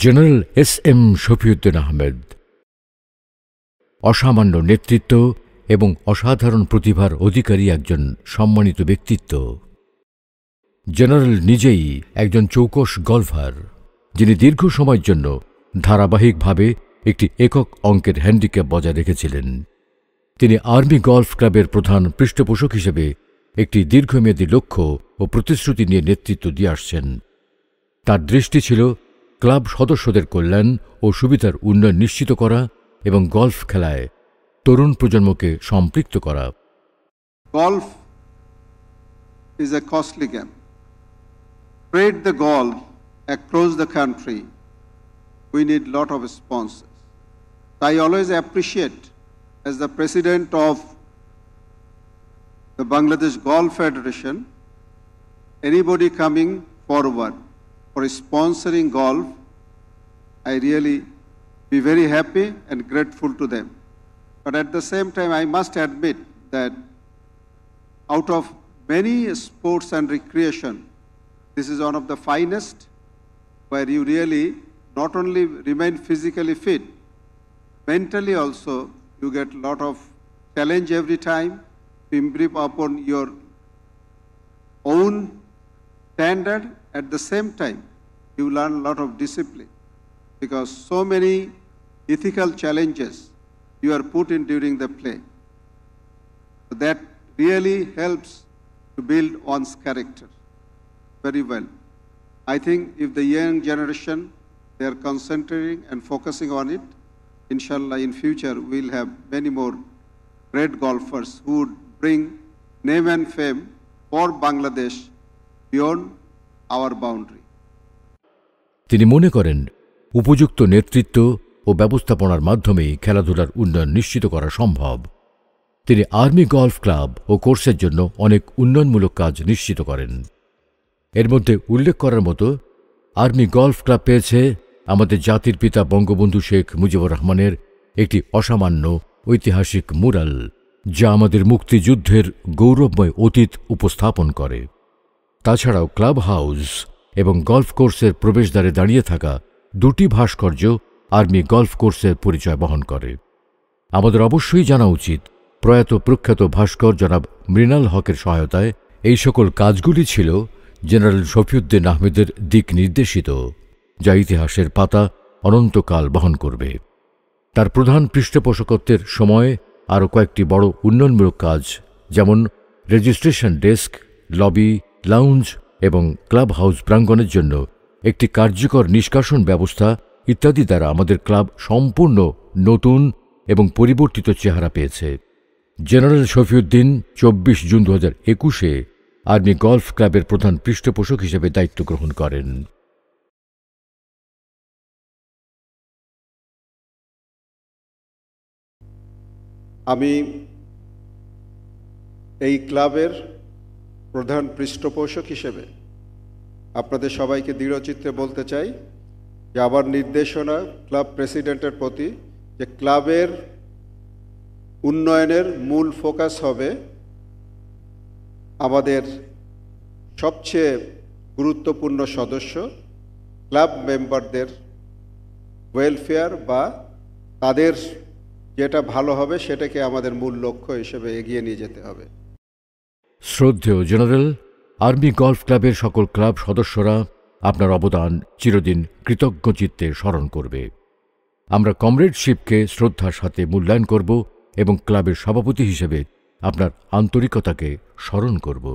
General SM. Shafiuddin Ahmed অসামান্য নেতৃত্ব এবং অসাধারণ প্রতিভার অধিকারী একজন সম্মানিত ব্যক্তিত্ব। জেনারেল নিজেই একজন চৌকস গলফার, যিনি দীর্ঘ সময়ের জন্য ধারাবাহিকভাবে একটি একক অঙ্কের হ্যান্ডিক্যাপ বজায় রেখেছিলেন। তিনি আর্মি গলফ ক্লাবের প্রধান পৃষ্ঠপোষক হিসেবে একটি দীর্ঘমেয়াদী লক্ষ্য ও প্রতিশ্রুতি নিয়ে নেতৃত্ব দিয়ে আসছেন। তার দৃষ্টি ছিল ক্লাব সদস্যদের কল্যাণ ও সুবিধার উন্নয়ন নিশ্চিত করা এবং গলফ খেলায় তরুণ প্রজন্মকে সম্পৃক্ত করা। Golf is a costly game. Spread the golf across the country. We need lot of sponsors. I always appreciate, as the president of the Bangladesh Golf Federation, anybody coming forward for sponsoring golf, I really be very happy and grateful to them. But at the same time, I must admit that out of many sports and recreation, this is one of the finest, where you really not only remain physically fit, mentally also you get a lot of challenge every time to improve upon your own standard. At the same time, you learn a lot of discipline, because so many ethical challenges you are put in during the play. So that really helps to build one's character very well. I think if the young generation, they are concentrating and focusing on it, inshallah in future we'll have many more great golfers who would bring name and fame for Bangladesh beyond our boundary. তিনি মনে করেন উপযুক্ত নেতৃত্ব ও ব্যবস্থাপনার মাধ্যমেই খেলাধুলার উন্নয়ন নিশ্চিত করা সম্ভব। তিনি আর্মি গলফ ক্লাব ও কোর্সের জন্য অনেক উন্নয়নমূলক কাজ নিশ্চিত করেন। এর মধ্যে উল্লেখ করার মতো আর্মি গলফ ক্লাব পেয়েছে আমাদের জাতির পিতা বঙ্গবন্ধু শেখ মুজিবুর রহমানের একটি অসামান্য ঐতিহাসিক মুরাল, যা আমাদের মুক্তিযুদ্ধের গৌরবময় অতীত উপস্থাপন করে। তাছাড়াও ক্লাব হাউস এবং গলফ কোর্সের প্রবেশদ্বারে দাঁড়িয়ে থাকা দুটি ভাস্কর্য আর্মি গলফ কোর্সের পরিচয় বহন করে। আমাদের অবশ্যই জানা উচিত, প্রয়াত প্রখ্যাত ভাস্কর জনাব মৃণাল হকের সহায়তায় এই সকল কাজগুলি ছিল জেনারেল শফিউদ্দিন আহমেদের দিক নির্দেশিত, যা ইতিহাসের পাতা অনন্তকাল বহন করবে। তার প্রধান পৃষ্ঠপোষকত্বের সময় আরও কয়েকটি বড় উন্নয়নমূলক কাজ, যেমন রেজিস্ট্রেশন ডেস্ক, লবি, লাউঞ্জ এবং ক্লাব হাউস প্রাঙ্গণের জন্য একটি কার্যকর নিষ্কাশন ব্যবস্থা ইত্যাদি দ্বারা আমাদের ক্লাব সম্পূর্ণ নতুন এবং পরিবর্তিত চেহারা পেয়েছে। জেনারেল শফিউদ্দিন 24 জুন 2021-এ আর্মি গলফ ক্লাবের প্রধান পৃষ্ঠপোষক হিসেবে দায়িত্ব গ্রহণ করেন। আমি এই ক্লাবের প্রধান পৃষ্ঠপোষক হিসেবে আপনাদের সবাইকে দৃঢ়চিত্তে বলতে চাই যে আমার নির্দেশনা ক্লাব প্রেসিডেন্টের প্রতি, যে ক্লাবের উন্নয়নের মূল ফোকাস হবে আমাদের সবচেয়ে গুরুত্বপূর্ণ সদস্য ক্লাব মেম্বারদের ওয়েলফেয়ার, বা তাদের যেটা ভালো হবে সেটাকে আমাদের মূল লক্ষ্য হিসেবে এগিয়ে নিয়ে যেতে হবে। শ্রদ্ধেয় জেনারেল, আর্মি গলফ ক্লাবের সকল ক্লাব সদস্যরা আপনার অবদান চিরদিন কৃতজ্ঞচিত্তে স্মরণ করবে। আমরা কমরেডশিপকে শ্রদ্ধার সাথে মূল্যায়ন করব এবং ক্লাবের সভাপতি হিসেবে আপনার আন্তরিকতাকে স্মরণ করব।